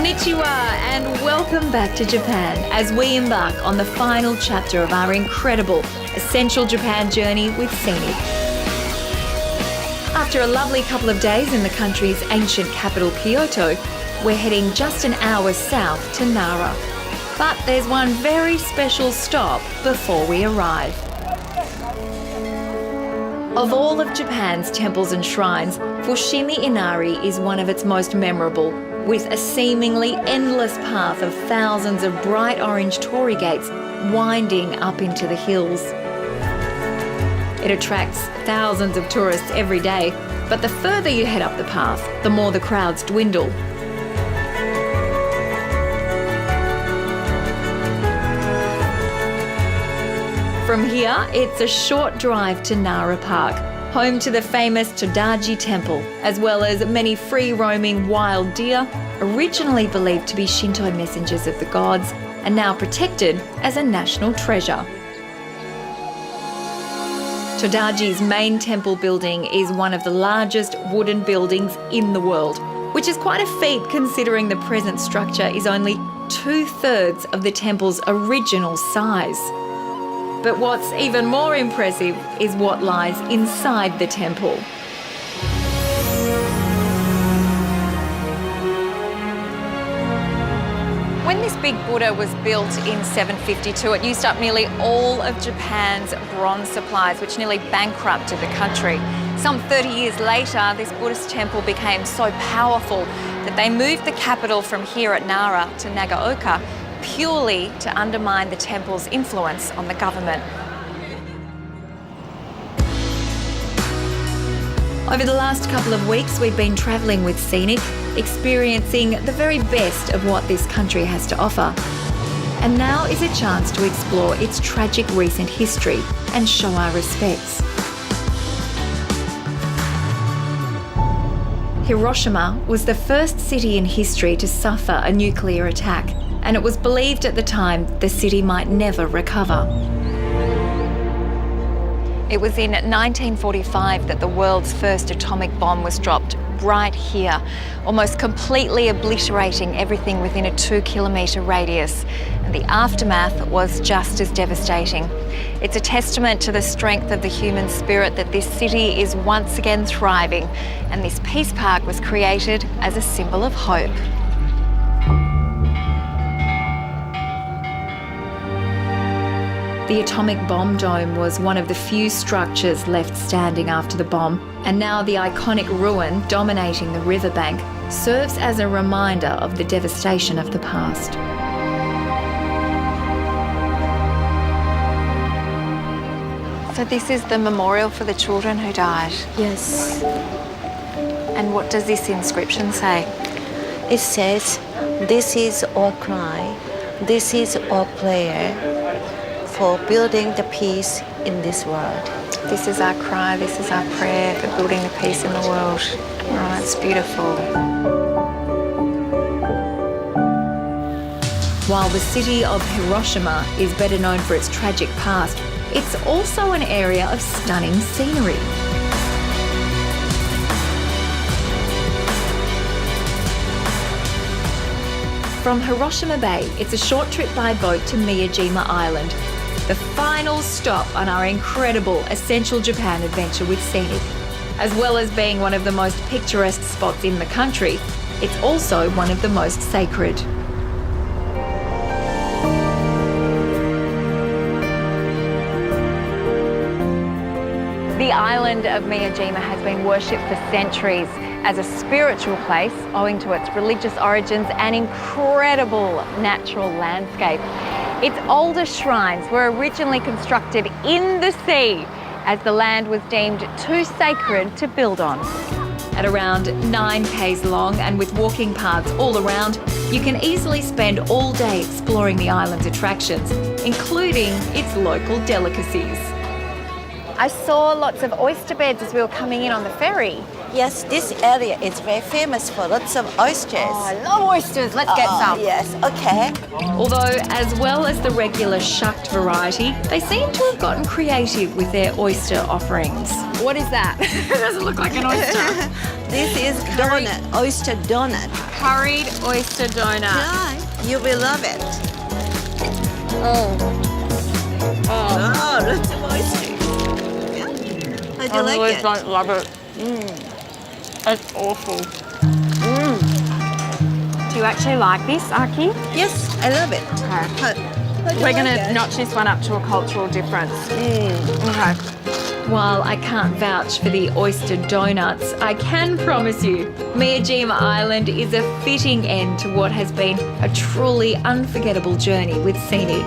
Konnichiwa and welcome back to Japan as we embark on the final chapter of our incredible Essential Japan journey with Scenic. After a lovely couple of days in the country's ancient capital Kyoto, we're heading just an hour south to Nara. But there's one very special stop before we arrive. Of all of Japan's temples and shrines, Fushimi Inari is one of its most memorable, with a seemingly endless path of thousands of bright orange torii gates winding up into the hills. It attracts thousands of tourists every day, but the further you head up the path, the more the crowds dwindle. From here, it's a short drive to Nara Park, home to the famous Todaji Temple, as well as many free-roaming wild deer, originally believed to be Shinto messengers of the gods, and now protected as a national treasure. Todaji's main temple building is one of the largest wooden buildings in the world, which is quite a feat considering the present structure is only 2/3 of the temple's original size. But what's even more impressive is what lies inside the temple. When this big Buddha was built in 752, it used up nearly all of Japan's bronze supplies, which nearly bankrupted the country. Some 30 years later, this Buddhist temple became so powerful that they moved the capital from here at Nara to Nagaoka purely to undermine the temple's influence on the government. Over the last couple of weeks, we've been travelling with Scenic, experiencing the very best of what this country has to offer. And now is a chance to explore its tragic recent history and show our respects. Hiroshima was the first city in history to suffer a nuclear attack, and it was believed at the time the city might never recover. It was in 1945 that the world's first atomic bomb was dropped right here, almost completely obliterating everything within a 2-kilometre radius. And the aftermath was just as devastating. It's a testament to the strength of the human spirit that this city is once again thriving, and this peace park was created as a symbol of hope. The atomic bomb dome was one of the few structures left standing after the bomb, and now the iconic ruin dominating the riverbank serves as a reminder of the devastation of the past. So this is the memorial for the children who died? Yes. And what does this inscription say? It says, "This is our cry, this is our prayer for building the peace in this world." This is our cry, this is our prayer for building the peace in the world. Oh, it's beautiful. While the city of Hiroshima is better known for its tragic past, it's also an area of stunning scenery. From Hiroshima Bay, it's a short trip by boat to Miyajima Island, the final stop on our incredible Essential Japan adventure with Scenic. As well as being one of the most picturesque spots in the country, it's also one of the most sacred. The island of Miyajima has been worshipped for centuries as a spiritual place owing to its religious origins and incredible natural landscape. Its oldest shrines were originally constructed in the sea as the land was deemed too sacred to build on. At around 9 k's long and with walking paths all around, you can easily spend all day exploring the island's attractions, including its local delicacies. I saw lots of oyster beds as we were coming in on the ferry. Yes, this area is very famous for lots of oysters. Oh, I love oysters. Let's get some. Yes, okay. Although, as well as the regular shucked variety, they seem to have gotten creative with their oyster offerings. What is that? It doesn't look like an oyster. This is donut, oyster donut. curried oyster donut. Try. You will love it. Oh, Oh, lots of oysters. Yeah. How do you like it? don't love it. It's awful. Do you actually like this, Aki? Yes, I love it. Okay. How do you We're like going to it? notch this one up to a cultural difference. Okay. While I can't vouch for the oyster donuts, I can promise you Miyajima Island is a fitting end to what has been a truly unforgettable journey with scenic